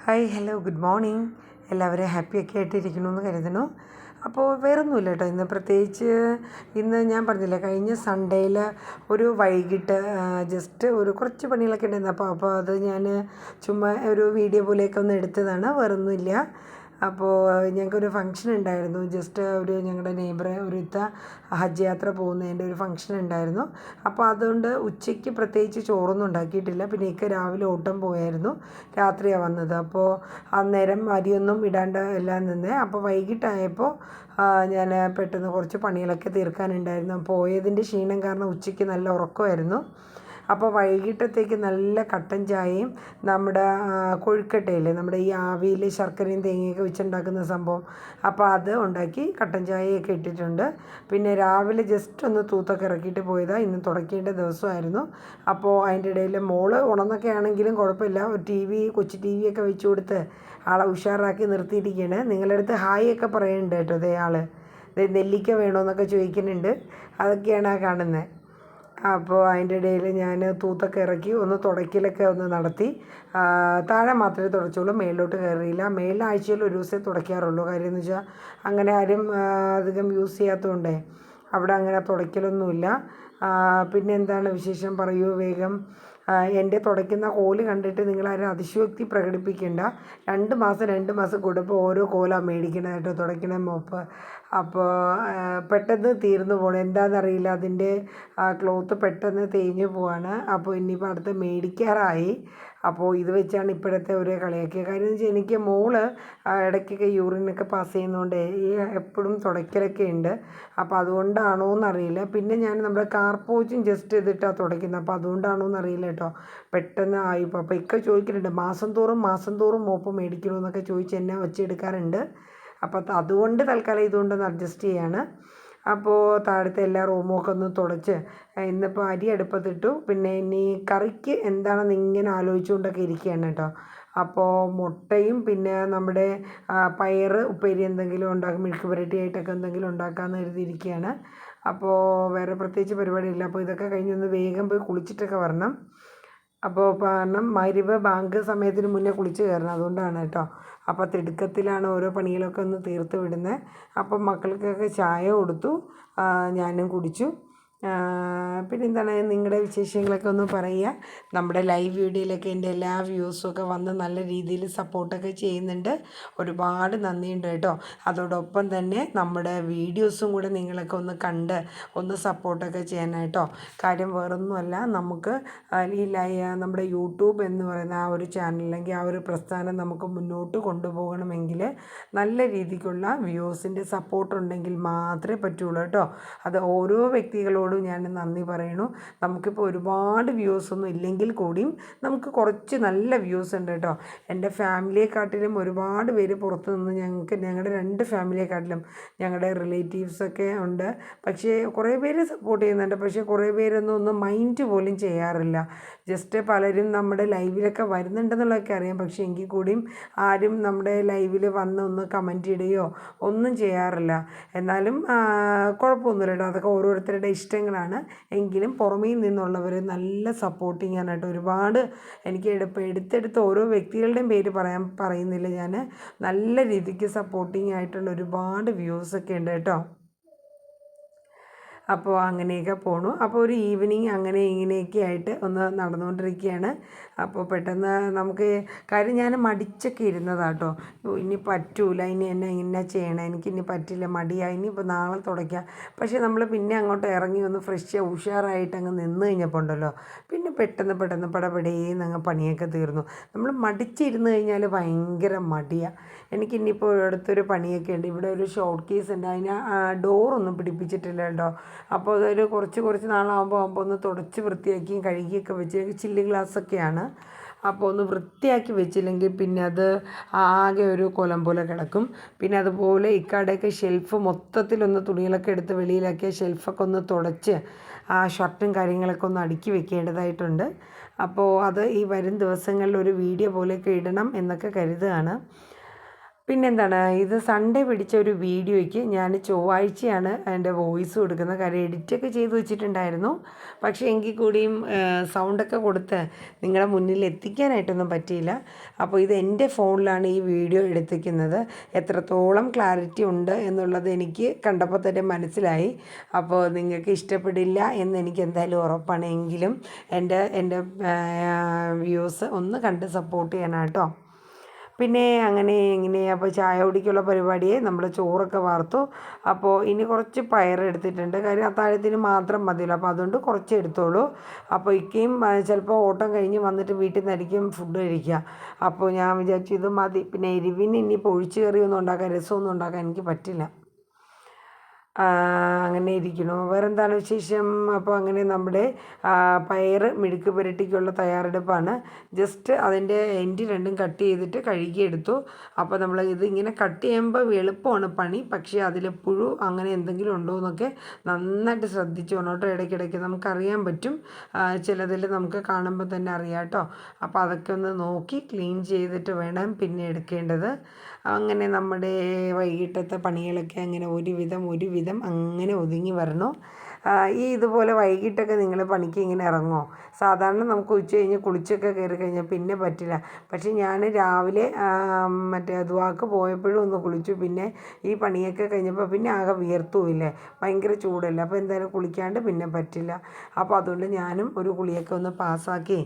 Hi hello good morning. എല്ലാവരും ഹാപ്പിയൊക്കെ ആയിട്ടിരിക്കണമെന്ന് കരുതുന്നു. അപ്പോൾ വേറൊന്നുമില്ല കേട്ടോ, ഇന്ന് പ്രത്യേകിച്ച് ഇന്ന് ഞാൻ പറഞ്ഞില്ലേ, കഴിഞ്ഞ സൺഡേയിൽ ഒരു വൈകിട്ട് ജസ്റ്റ് ഒരു കുറച്ച് പണികളൊക്കെ ഉണ്ടായിരുന്നു. അപ്പോൾ അത് ഞാൻ ചുമ്മാ ഒരു വീഡിയോ പോലെയൊക്കെ ഒന്ന് എടുത്തതാണ്, വേറൊന്നുമില്ല. അപ്പോൾ ഞങ്ങൾക്കൊരു ഫംഗ്ഷൻ ഉണ്ടായിരുന്നു. ജസ്റ്റ് ഞങ്ങളുടെ നെയ്ബർ ഒരു ഹജ്ജ് യാത്ര പോകുന്നതിൻ്റെ ഒരു ഫംഗ്ഷൻ ഉണ്ടായിരുന്നു. അപ്പോൾ അതുകൊണ്ട് ഉച്ചയ്ക്ക് പ്രത്യേകിച്ച് ചോറൊന്നും ഉണ്ടാക്കിയിട്ടില്ല. പിന്നെ രാവിലെ ഓട്ടം പോയായിരുന്നു, രാത്രിയാണ് വന്നത്. അപ്പോൾ അന്നേരം അരിയൊന്നും ഇടാണ്ട് എല്ലാം നിന്നേ. അപ്പോൾ വൈകിട്ടായപ്പോൾ ഞാൻ പെട്ടെന്ന് കുറച്ച് പണികളൊക്കെ തീർക്കാനുണ്ടായിരുന്നു. പോയതിൻ്റെ ക്ഷീണം കാരണം ഉച്ചയ്ക്ക് നല്ല ഉറക്കമായിരുന്നു. അപ്പോൾ വൈകിട്ടത്തേക്ക് നല്ല കട്ടൻ ചായയും നമ്മുടെ കൊഴുക്കട്ടയില്ലേ, നമ്മുടെ ഈ ആവിയിൽ ശർക്കരയും തേങ്ങയൊക്കെ വെച്ചുണ്ടാക്കുന്ന സംഭവം, അപ്പോൾ അത് ഉണ്ടാക്കി കട്ടൻ ചായയൊക്കെ ഇട്ടിട്ടുണ്ട്. പിന്നെ രാവിലെ ജസ്റ്റ് ഒന്ന് തൂത്തൊക്കെ ഇറക്കിയിട്ട് പോയതാണ്. ഇന്ന് തുടയ്ക്കേണ്ട ദിവസമായിരുന്നു. അപ്പോൾ അതിൻ്റെ ഇടയിൽ മോള് ഉണർന്നൊക്കെ ആണെങ്കിലും കുഴപ്പമില്ല, കൊച്ചു ടി വിയൊക്കെ വെച്ച് കൊടുത്ത് ആളെ ഉഷാറാക്കി നിർത്തിയിരിക്കുകയാണ്. നിങ്ങളുടെ അടുത്ത് ഹായ് ഒക്കെ പറയുന്നുണ്ട് കേട്ടോ. അതേ ആൾ നെല്ലിക്ക വേണമെന്നൊക്കെ ചോദിക്കുന്നുണ്ട്. അതൊക്കെയാണ് കാണുന്നത്. അപ്പോൾ അതിൻ്റെ ഇടയിൽ ഞാൻ തൂത്തൊക്കെ ഇറക്കി ഒന്ന് തുടയ്ക്കലൊക്കെ ഒന്ന് നടത്തി. താഴെ മാത്രമേ തുടച്ചുള്ളൂ, മേളിലോട്ട് കയറിയില്ല. മേളിൽ ആഴ്ചയിൽ ഒരു ദിവസമേ തുടയ്ക്കാറുള്ളൂ. കാര്യം എന്ന് വെച്ചാൽ അങ്ങനെ ആരും അധികം യൂസ് ചെയ്യാത്തതുകൊണ്ടേ അവിടെ അങ്ങനെ തുടയ്ക്കലൊന്നുമില്ല. പിന്നെ എന്താണ് വിശേഷം, പറയൂ വേഗം. എൻ്റെ തുടയ്ക്കുന്ന കോല് കണ്ടിട്ട് നിങ്ങളാരും അതിശയോക്തി പ്രകടിപ്പിക്കേണ്ട. 2 മാസം കൂടുമ്പോൾ ഓരോ കോലാണ് മേടിക്കണത് കേട്ടോ, തുടയ്ക്കണ മോപ്പ്. അപ്പോൾ പെട്ടെന്ന് തീർന്നു പോകണം, എന്താണെന്നറിയില്ല. അതിൻ്റെ ക്ലോത്ത് പെട്ടെന്ന് തേഞ്ഞ് പോവാണ്. അപ്പോൾ ഇനിയിപ്പോൾ അടുത്ത് മേടിക്കാറായി. അപ്പോൾ ഇത് വെച്ചാണ് ഇപ്പോഴത്തെ ഒരു കളിയൊക്കെ. കാര്യം എന്ന് വെച്ചാൽ എനിക്ക് മോള് ഇടയ്ക്കൊക്കെ യൂറിനൊക്കെ പാസ് ചെയ്യുന്നതുകൊണ്ട് ഈ എപ്പോഴും തുടയ്ക്കലൊക്കെ ഉണ്ട്. അപ്പോൾ അതുകൊണ്ടാണോ എന്നറിയില്ല. പിന്നെ ഞാൻ നമ്മുടെ കാർപോച്ചും ജസ്റ്റ് ഇതിട്ടാണ് തുടയ്ക്കുന്നത്. അപ്പോൾ അതുകൊണ്ടാണോ എന്നറിയില്ല കേട്ടോ, പെട്ടെന്ന് ആയിപ്പോൾ. അപ്പോൾ ചോദിക്കുന്നുണ്ട് മാസം തോറും മോപ്പ് മേടിക്കണമെന്നൊക്കെ ചോദിച്ച് എന്നെ വെച്ചെടുക്കാറുണ്ട്. അപ്പോൾ അതുകൊണ്ട് തൽക്കാലം ഇതുകൊണ്ടൊന്ന് അഡ്ജസ്റ്റ് ചെയ്യാണ്. അപ്പോൾ താഴത്തെ എല്ലാ റൂമുമൊക്കെ ഒന്ന് തുടച്ച് ഇന്നിപ്പോൾ അരി അടുപ്പത്തിട്ടു. പിന്നെ ഇനി കറിക്ക് എന്താണെന്ന് ഇങ്ങനെ ആലോചിച്ചുകൊണ്ടൊക്കെ ഇരിക്കുകയാണ് കേട്ടോ. അപ്പോൾ മുട്ടയും പിന്നെ നമ്മുടെ പയർ ഉപ്പേരി എന്തെങ്കിലും ഉണ്ടാക്കും, മിൽക്ക് പുരട്ടി ആയിട്ടൊക്കെ എന്തെങ്കിലും ഉണ്ടാക്കാമെന്ന് കരുതിയിരിക്കുകയാണ്. അപ്പോൾ വേറെ പ്രത്യേകിച്ച് പരിപാടിയില്ല. അപ്പോൾ ഇതൊക്കെ കഴിഞ്ഞൊന്ന് വേഗം പോയി കുളിച്ചിട്ടൊക്കെ വരണം. അപ്പോൾ കാരണം മഗ്‌രിബ് ബാങ്ക് സമയത്തിന് മുന്നേ കുളിച്ച് കയറണം, അതുകൊണ്ടാണ് കേട്ടോ. അപ്പോൾ തിടുക്കത്തിലാണ് ഓരോ പണികളൊക്കെ ഒന്ന് തീർത്ത് വിടുന്നത്. അപ്പം മക്കൾക്കൊക്കെ ചായ കൊടുത്തു, ഞാനും കുടിച്ചു. പിന്നെ എന്താണ് നിങ്ങളുടെ വിശേഷങ്ങളൊക്കെ ഒന്ന് പറയുക. നമ്മുടെ ലൈവ് വീഡിയോയിലൊക്കെ എൻ്റെ എല്ലാ വ്യൂസും വന്ന് നല്ല രീതിയിൽ സപ്പോർട്ടൊക്കെ ചെയ്യുന്നുണ്ട്. ഒരുപാട് നന്ദിയുണ്ട് കേട്ടോ. അതോടൊപ്പം തന്നെ നമ്മുടെ വീഡിയോസും കൂടെ നിങ്ങളൊക്കെ ഒന്ന് കണ്ട് ഒന്ന് സപ്പോർട്ടൊക്കെ ചെയ്യാനായിട്ടോ. കാര്യം വേറൊന്നുമല്ല, നമുക്ക് നമ്മുടെ യൂട്യൂബ് എന്ന് പറയുന്ന ആ ഒരു ചാനൽ, അല്ലെങ്കിൽ ആ ഒരു പ്രസ്ഥാനം നമുക്ക് മുന്നോട്ട് കൊണ്ടുപോകണമെങ്കിൽ നല്ല രീതിക്കുള്ള വ്യൂസിൻ്റെ സപ്പോർട്ടുണ്ടെങ്കിൽ മാത്രമേ പറ്റുള്ളൂ കേട്ടോ. അത് ഓരോ വ്യക്തികളോടും ഞാൻ നന്ദി പറയണു. നമുക്കിപ്പോൾ ഒരുപാട് വ്യൂസൊന്നും ഇല്ലെങ്കിൽ കൂടിയും നമുക്ക് കുറച്ച് നല്ല വ്യൂസ് ഉണ്ട് കേട്ടോ. എൻ്റെ ഫാമിലിയെക്കാട്ടിലും ഒരുപാട് പേര് പുറത്ത് നിന്ന് ഞങ്ങളുടെ 2 ഫാമിലിയെക്കാട്ടിലും ഞങ്ങളുടെ റിലേറ്റീവ്സൊക്കെ ഉണ്ട്. പക്ഷേ കുറേ പേര് സപ്പോർട്ട് ചെയ്യുന്നുണ്ട്. പക്ഷേ കുറേ പേരൊന്നും മൈൻഡ് പോലും ചെയ്യാറില്ല. ജസ്റ്റ് പലരും നമ്മുടെ ലൈവിലൊക്കെ വരുന്നുണ്ടെന്നുള്ളതൊക്കെ അറിയാം. പക്ഷേ എങ്കിൽ കൂടിയും ആരും നമ്മുടെ ലൈവിൽ വന്ന് ഒന്ന് കമൻറ്റ് ഇടുകയോ ഒന്നും ചെയ്യാറില്ല. എന്നാലും കുഴപ്പമൊന്നുമില്ല കേട്ടോ, അതൊക്കെ ഓരോരുത്തരുടെ ഇഷ്ടങ്ങളാണ്. എങ്കിലും പുറമേ നിന്നുള്ളവർ നല്ല സപ്പോർട്ടിങ് ആണ് കേട്ടോ. ഒരുപാട് എനിക്ക് എടുത്തെടുത്ത് ഓരോ വ്യക്തികളുടെയും പേര് പറയുന്നില്ല ഞാൻ. നല്ല രീതിക്ക് സപ്പോർട്ടിങ് ആയിട്ടുള്ള ഒരുപാട് വ്യൂസൊക്കെ ഉണ്ട് കേട്ടോ. അപ്പോൾ അങ്ങനെയൊക്കെ പോണു. അപ്പോൾ ഒരു ഈവനിങ് അങ്ങനെ ഇങ്ങനെയൊക്കെ ആയിട്ട് ഒന്ന് നടന്നുകൊണ്ടിരിക്കുകയാണ്. അപ്പോൾ പെട്ടെന്ന് നമുക്ക് കാര്യം ഞാൻ മടിച്ചൊക്കെ ഇരുന്നതാട്ടോ. ഇനി പറ്റൂല, ഇനി എന്നെ ചെയ്യണം, എനിക്കിനി പറ്റില്ല, മടിയായി, ഇനിയിപ്പോൾ നാളെ തുടയ്ക്കാം. പക്ഷേ നമ്മൾ പിന്നെ അങ്ങോട്ട് ഇറങ്ങി ഒന്ന് ഫ്രഷ് ഉഷാറായിട്ട് അങ്ങ് നിന്ന് കഴിഞ്ഞപ്പോൾ ഉണ്ടല്ലോ, പിന്നെ പെട്ടെന്ന് പടപടേന്ന് അങ്ങ് പണിയൊക്കെ തീർന്നു. നമ്മൾ മടിച്ചിരുന്ന് കഴിഞ്ഞാൽ ഭയങ്കര മടിയാണ്. എനിക്കിനിയിപ്പോൾ അടുത്തൊരു പണിയൊക്കെ ഉണ്ട്. ഇവിടെ ഒരു ഷോർട്ട് കേസ് ഉണ്ട്, അതിന് ഡോറൊന്നും പിടിപ്പിച്ചിട്ടില്ല കേട്ടോ. അപ്പോൾ അതൊരു കുറച്ച് നാളാകുമ്പോൾ ഒന്ന് തുടച്ച് വൃത്തിയാക്കിയും കഴുകിയൊക്കെ വെച്ച്, ചില്ല് ഗ്ലാസ്സൊക്കെയാണ്. അപ്പോൾ ഒന്ന് വൃത്തിയാക്കി വെച്ചില്ലെങ്കിൽ പിന്നെ അത് ആകെ ഒരു കൊലം പോലെ കിടക്കും. പിന്നെ അതുപോലെ ഇക്കാടെയൊക്കെ ഷെൽഫ് മൊത്തത്തിലൊന്ന് തുണികളൊക്കെ എടുത്ത് വെളിയിലാക്കിയ ഷെൽഫൊക്കെ ഒന്ന് തുടച്ച് ആ ഷർട്ടും കാര്യങ്ങളൊക്കെ ഒന്ന് അടുക്കി വെക്കേണ്ടതായിട്ടുണ്ട്. അപ്പോൾ അത് ഈ വരും ദിവസങ്ങളിൽ ഒരു വീഡിയോ പോലെയൊക്കെ ഇടണം എന്നൊക്കെ കരുതുകയാണ്. പിന്നെന്താണ്, ഇത് സൺഡേ പിടിച്ച ഒരു വീഡിയോയ്ക്ക് ഞാൻ ചൊവ്വാഴ്ചയാണ് എൻ്റെ വോയിസ് കൊടുക്കുന്നത്. കാര്യം എഡിറ്റൊക്കെ ചെയ്ത് വെച്ചിട്ടുണ്ടായിരുന്നു. പക്ഷേ എങ്കിൽ കൂടിയും സൗണ്ടൊക്കെ കൊടുത്ത് നിങ്ങളുടെ മുന്നിൽ എത്തിക്കാനായിട്ടൊന്നും പറ്റിയില്ല. അപ്പോൾ ഇത് എൻ്റെ ഫോണിലാണ് ഈ വീഡിയോ എടുത്തിരിക്കുന്നത്. എത്രത്തോളം ക്ലാരിറ്റി ഉണ്ട് എന്നുള്ളത് എനിക്ക് കണ്ടപ്പോൾ തന്നെ മനസ്സിലായി. അപ്പോൾ നിങ്ങൾക്ക് ഇഷ്ടപ്പെടില്ല എന്ന് എനിക്ക് എന്തായാലും ഉറപ്പാണ്. എങ്കിലും എൻ്റെ വ്യൂസ് ഒന്ന് കണ്ട് സപ്പോർട്ട് ചെയ്യണം കേട്ടോ. പിന്നെ അങ്ങനെ ഇങ്ങനെ അപ്പോൾ ചായ കുടിക്കുള്ള പരിപാടിയെ നമ്മൾ ചോറൊക്കെ വാർത്തു. അപ്പോൾ ഇനി കുറച്ച് പയർ എടുത്തിട്ടുണ്ട്. കാര്യം അത്താഴത്തിന് മാത്രം മതിയല്ലോ, അപ്പോൾ അതുകൊണ്ട് കുറച്ച് എടുത്തോളൂ. അപ്പോൾ ഇക്കയും ചിലപ്പോൾ ഓട്ടം കഴിഞ്ഞ് വന്നിട്ട് വീട്ടിൽ നിന്നായിരിക്കും ഫുഡ് കഴിക്കുക. അപ്പോൾ ഞാൻ വിചാരിച്ചു ഇത് മതി. പിന്നെ എരിവിന് ഇനിയിപ്പോൾ ഒഴിച്ച് കറിയൊന്നും ഉണ്ടാക്കാൻ, രസമൊന്നും ഉണ്ടാക്കാൻ എനിക്ക് പറ്റില്ല. അങ്ങനെ ഇരിക്കുന്നു. വേറെന്താണ് വിശേഷം? അപ്പോൾ അങ്ങനെ നമ്മുടെ പയർ മെഴുക്ക് പുരട്ടിക്കുള്ള തയ്യാറെടുപ്പാണ്. ജസ്റ്റ് അതിൻ്റെ എൻഡ് രണ്ടും കട്ട് ചെയ്തിട്ട് കഴുകിയെടുത്തു. അപ്പോൾ നമ്മൾ ഇത് ഇങ്ങനെ കട്ട് ചെയ്യുമ്പോൾ എളുപ്പമാണ് പണി. പക്ഷേ അതിൽ പുഴു അങ്ങനെ എന്തെങ്കിലും ഉണ്ടോ എന്നൊക്കെ നന്നായിട്ട് ശ്രദ്ധിച്ചു വേണം കേട്ടോ. ഇടയ്ക്കിടയ്ക്ക് നമുക്കറിയാൻ പറ്റും, ചിലതിൽ നമുക്ക് കാണുമ്പോൾ തന്നെ അറിയാം കേട്ടോ. അപ്പോൾ അതൊക്കെ ഒന്ന് നോക്കി ക്ലീൻ ചെയ്തിട്ട് വേണം പിന്നെ എടുക്കേണ്ടത്. അങ്ങനെ നമ്മുടെ വൈകിട്ടത്തെ പണികളൊക്കെ അങ്ങനെ ഒരുവിധം അങ്ങനെ ഒതുങ്ങി വരണു. ഇതുപോലെ വൈകിട്ടൊക്കെ നിങ്ങൾ പണിക്ക് ഇങ്ങനെ ഇറങ്ങുമോ? സാധാരണ നമുക്ക് ഉച്ച കഴിഞ്ഞ് കുളിച്ചൊക്കെ കയറി കഴിഞ്ഞാൽ പിന്നെ പറ്റില്ല. പക്ഷേ ഞാൻ രാവിലെ മറ്റേ ദുആക്ക് പോയപ്പോഴും ഒന്ന് കുളിച്ചു. പിന്നെ ഈ പണിയൊക്കെ കഴിഞ്ഞപ്പോൾ പിന്നെ ആകെ വിയർത്തുമില്ലേ, ഭയങ്കര ചൂടല്ലേ. അപ്പോൾ എന്തായാലും കുളിക്കാണ്ട് പിന്നെ പറ്റില്ല. അപ്പോൾ അതുകൊണ്ട് ഞാനും ഒരു കുളിയൊക്കെ ഒന്ന് പാസ്സാക്കി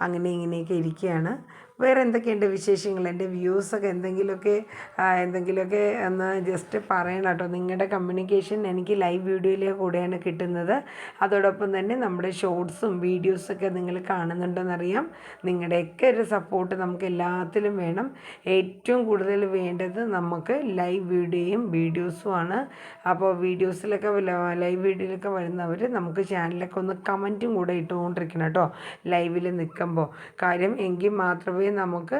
അങ്ങനെ ഇങ്ങനെയൊക്കെ ഇരിക്കുകയാണ്. വേറെ എന്തൊക്കെയുണ്ട് വിശേഷങ്ങൾ? എൻ്റെ വ്യൂസൊക്കെ എന്തെങ്കിലുമൊക്കെ ഒന്ന് ജസ്റ്റ് പറയണം കേട്ടോ. നിങ്ങളുടെ കമ്മ്യൂണിക്കേഷൻ എനിക്ക് ലൈവ് വീഡിയോയിലെ കൂടെയാണ് കിട്ടുന്നത്. അതോടൊപ്പം തന്നെ നമ്മുടെ ഷോർട്സും വീഡിയോസൊക്കെ നിങ്ങൾ കാണുന്നുണ്ടെന്നറിയാം. നിങ്ങളുടെയൊക്കെ ഒരു സപ്പോർട്ട് നമുക്ക് എല്ലാത്തിലും വേണം. ഏറ്റവും കൂടുതൽ വേണ്ടത് നമുക്ക് ലൈവ് വീഡിയോസുമാണ്. അപ്പോൾ ലൈവ് വീഡിയോയിലൊക്കെ വരുന്നവർ നമുക്ക് ചാനലൊക്കെ ഒന്ന് കമൻറ്റും കൂടെ ഇട്ടുകൊണ്ടിരിക്കണം കേട്ടോ ലൈവിൽ നിൽക്കുമ്പോൾ. കാര്യം എങ്കിൽ മാത്രമേ നമുക്ക്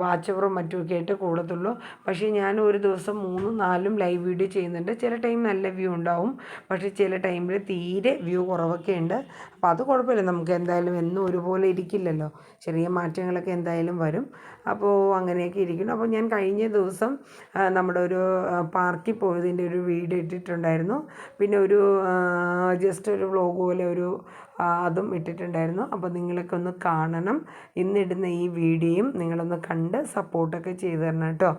വാച്ച് അവറും മറ്റുമൊക്കെ ആയിട്ട് കൂടത്തുള്ളൂ. പക്ഷേ ഞാൻ ഒരു ദിവസം 3-4 ലൈവ് വീഡിയോ ചെയ്യുന്നുണ്ട്. ചില ടൈം നല്ല വ്യൂ ഉണ്ടാവും, പക്ഷേ ചില ടൈമിൽ തീരെ വ്യൂ കുറവൊക്കെ ഉണ്ട്. അപ്പോൾ അത് കുഴപ്പമില്ല, നമുക്ക് എന്തായാലും എന്നും ഒരുപോലെ ഇരിക്കില്ലല്ലോ, ചെറിയ മാറ്റങ്ങളൊക്കെ എന്തായാലും വരും. അപ്പോൾ അങ്ങനെയൊക്കെ ഇരിക്കുന്നു. അപ്പോൾ ഞാൻ കഴിഞ്ഞ ദിവസം നമ്മുടെ ഒരു പാർക്കിൽ പോയതിൻ്റെ ഒരു വീഡിയോ ഇട്ടിട്ടുണ്ടായിരുന്നു. പിന്നെ ഒരു ജസ്റ്റ് ഒരു വ്ലോഗ് പോലെ അതും ഇട്ടിട്ടുണ്ടായിരുന്നു. അപ്പോൾ നിങ്ങളൊക്കെ ഒന്ന് കാണണം. ഇന്നിടുന്ന ഈ വീഡിയോയും നിങ്ങളൊന്ന് കണ്ട് സപ്പോർട്ടൊക്കെ ചെയ്ത് തരണം കേട്ടോ.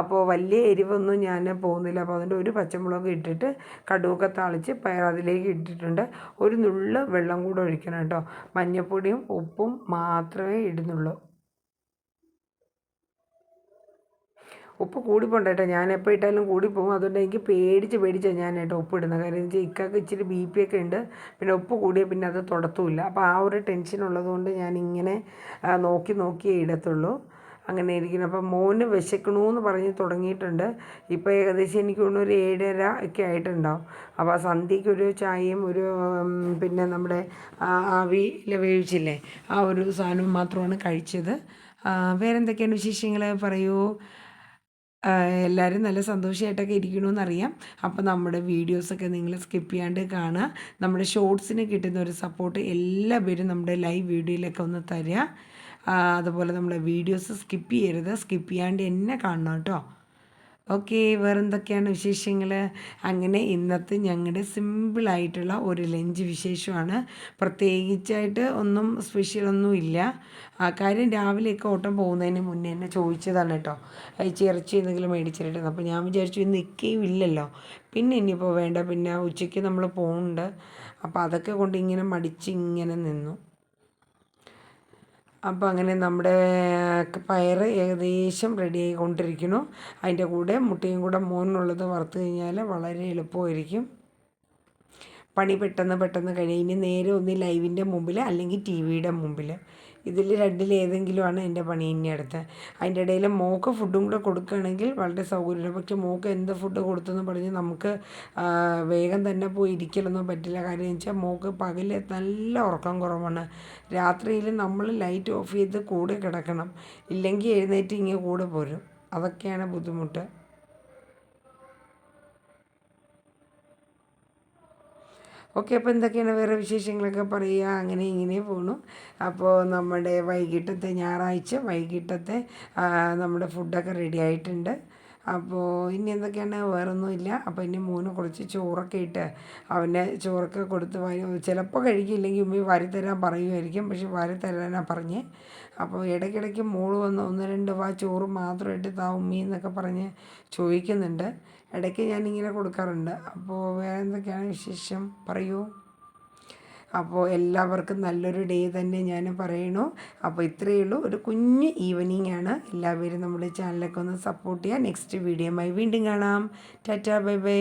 അപ്പോൾ വലിയ എരിവൊന്നും ഞാൻ പോകുന്നില്ല. അപ്പോൾ അതിൻ്റെ ഒരു പച്ചമുളക് ഇട്ടിട്ട് കടുവൊക്കെ താളിച്ച് പയർ അതിലേക്ക് ഇട്ടിട്ടുണ്ട്. ഒരു നുള്ള് വെള്ളം കൂടെ ഒഴിക്കണം കേട്ടോ. മഞ്ഞൾപ്പൊടിയും ഉപ്പും മാത്രമേ ഇടുന്നുള്ളൂ. ഉപ്പ് കൂടിപ്പോണ്ട കേട്ടോ. ഞാൻ എപ്പോൾ ഇട്ടാലും കൂടിപ്പോകും. അതുകൊണ്ട് എനിക്ക് പേടിച്ചാണ് ഞാൻ കേട്ടോ ഉപ്പ് ഇടുന്നത്. കാര്യം എന്ന് വെച്ചാൽ ഇക്കാക്ക് ഇച്ചിരി BP ഒക്കെ ഉണ്ട്. പിന്നെ ഉപ്പ് കൂടിയാൽ പിന്നെ അത് തൊടത്തുമില്ല. അപ്പോൾ ആ ഒരു ടെൻഷൻ ഉള്ളതുകൊണ്ട് ഞാനിങ്ങനെ നോക്കിയേ ഇടത്തുള്ളൂ. അങ്ങനെ ഇരിക്കുന്നു. അപ്പം മോന് വിശക്കണമെന്ന് പറഞ്ഞ് തുടങ്ങിയിട്ടുണ്ട്. ഇപ്പോൾ ഏകദേശം എനിക്ക് തോന്നുന്നു ഒരു 7:30 ഒക്കെ ആയിട്ടുണ്ടാവും. അപ്പോൾ ആ സന്ധ്യയ്ക്കൊരു ചായയും പിന്നെ നമ്മുടെ ആവിയിൽ വേവിച്ചില്ലേ ആ ഒരു സാധനവും മാത്രമാണ് കഴിച്ചത്. വേറെ എന്തൊക്കെയാണ് വിശേഷങ്ങൾ പറയൂ. എല്ലാവരും നല്ല സന്തോഷമായിട്ടൊക്കെ ഇരിക്കണമെന്നറിയാം. അപ്പോൾ നമ്മുടെ വീഡിയോസൊക്കെ നിങ്ങൾ സ്കിപ്പ് ചെയ്യാണ്ട് കാണുക. നമ്മുടെ ഷോർട്സിന് കിട്ടുന്ന ഒരു സപ്പോർട്ട് എല്ലാവരും നമ്മുടെ ലൈവ് വീഡിയോയിലൊക്കെ ഒന്ന് തരിക. അതുപോലെ നമ്മുടെ വീഡിയോസ് സ്കിപ്പ് ചെയ്യരുത്, സ്കിപ്പ് ചെയ്യാണ്ട് എന്നെ കാണണം കേട്ടോ. ഓക്കെ, വേറെന്തൊക്കെയാണ് വിശേഷങ്ങൾ? അങ്ങനെ ഇന്നത്തെ ഞങ്ങളുടെ സിമ്പിളായിട്ടുള്ള ഒരു ലഞ്ച് വിശേഷമാണ്. പ്രത്യേകിച്ചായിട്ട് ഒന്നും സ്പെഷ്യലൊന്നും ഇല്ല. കാര്യം രാവിലെയൊക്കെ ഓട്ടം പോകുന്നതിന് മുന്നേ എന്നെ ചോദിച്ചതാണ് കേട്ടോ, ഇറച്ചി എന്തെങ്കിലും മേടിച്ചിട്ടുണ്ട്. അപ്പോൾ ഞാൻ വിചാരിച്ചു ഇന്ന് നിൽക്കുകയും ഇല്ലല്ലോ, പിന്നെ ഇനിയിപ്പോൾ വേണ്ട, പിന്നെ ഉച്ചയ്ക്ക് നമ്മൾ പോകുന്നുണ്ട്. അപ്പോൾ അതൊക്കെ കൊണ്ട് ഇങ്ങനെ മടിച്ചിങ്ങനെ നിന്നു. അപ്പോൾ അങ്ങനെ നമ്മുടെ പയർ ഏകദേശം റെഡി ആയിക്കൊണ്ടിരിക്കുന്നു. അതിൻ്റെ കൂടെ മുട്ടയും കൂടെ മോനുള്ളത് വറുത്ത് കഴിഞ്ഞാൽ വളരെ എളുപ്പമായിരിക്കും. പണി പെട്ടെന്ന് കഴിയും. ഇനി നേരെ ഒന്ന് ലൈവിൻ്റെ മുമ്പിൽ അല്ലെങ്കിൽ TVയുടെ മുമ്പിൽ, ഇതിൽ രണ്ടിലേതെങ്കിലുമാണ് എൻ്റെ പണി ഇനി അടുത്ത്. അതിൻ്റെ ഇടയിൽ മോക്ക് ഫുഡും കൂടെ കൊടുക്കുകയാണെങ്കിൽ വളരെ സൗകര്യമാണ്. പക്ഷേ മോക്ക് എന്ത് ഫുഡ് കൊടുത്തെന്ന് പറഞ്ഞ് നമുക്ക് വേഗം തന്നെ പോയി ഇരിക്കലൊന്നും പറ്റില്ല. കാര്യം എന്ന് വെച്ചാൽ മോക്ക് പകൽ നല്ല ഉറക്കം കുറവാണ്. രാത്രിയിൽ നമ്മൾ ലൈറ്റ് ഓഫ് ചെയ്ത് കൂടെ കിടക്കണം, ഇല്ലെങ്കിൽ എഴുന്നേറ്റ് ഇങ്ങനെ കൂടെ പോരും. അതൊക്കെയാണ് ബുദ്ധിമുട്ട്. ഓക്കെ, അപ്പോൾ എന്തൊക്കെയാണ് വേറെ വിശേഷങ്ങളൊക്കെ പറയുക. അങ്ങനെ ഇങ്ങനെ പോണു. അപ്പോൾ നമ്മുടെ വൈകിട്ടത്തെ ഞായറാഴ്ച വൈകിട്ടത്തെ നമ്മുടെ ഫുഡൊക്കെ റെഡി ആയിട്ടുണ്ട്. അപ്പോൾ ഇനി എന്തൊക്കെയാണ്, വേറൊന്നുമില്ല. അപ്പോൾ ഇനി മോന് കുറച്ച് ചോറൊക്കെ ഇട്ട് അവന് ചോറൊക്കെ കൊടുത്ത് ചിലപ്പോൾ കഴിക്കില്ലെങ്കിൽ ഉമ്മി വാരിത്തരാൻ പറയുമായിരിക്കും, പക്ഷെ വാരിത്തരാനാണ് പറഞ്ഞ്. അപ്പോൾ ഇടയ്ക്കിടയ്ക്ക് മോള് വന്ന് 1-2 വാ ചോറ് മാത്രമായിട്ട് താ ഉമ്മി എന്നൊക്കെ പറഞ്ഞ് ചോദിക്കുന്നുണ്ട്. ഇടയ്ക്ക് ഞാനിങ്ങനെ കൊടുക്കാറുണ്ട്. അപ്പോൾ വേറെ എന്തൊക്കെയാണ് വിശേഷം പറയൂ. അപ്പോൾ എല്ലാവർക്കും നല്ലൊരു ഡേ തന്നെ ഞാൻ പറയണു. അപ്പോൾ ഇത്രയേ ഉള്ളൂ, ഒരു കുഞ്ഞ് ഈവനിങ് ആണ്. എല്ലാവരും നമ്മുടെ ചാനലൊക്കെ ഒന്ന് സപ്പോർട്ട് ചെയ്യുക. നെക്സ്റ്റ് വീഡിയോയുമായി വീണ്ടും കാണാം. Tata, bye bye.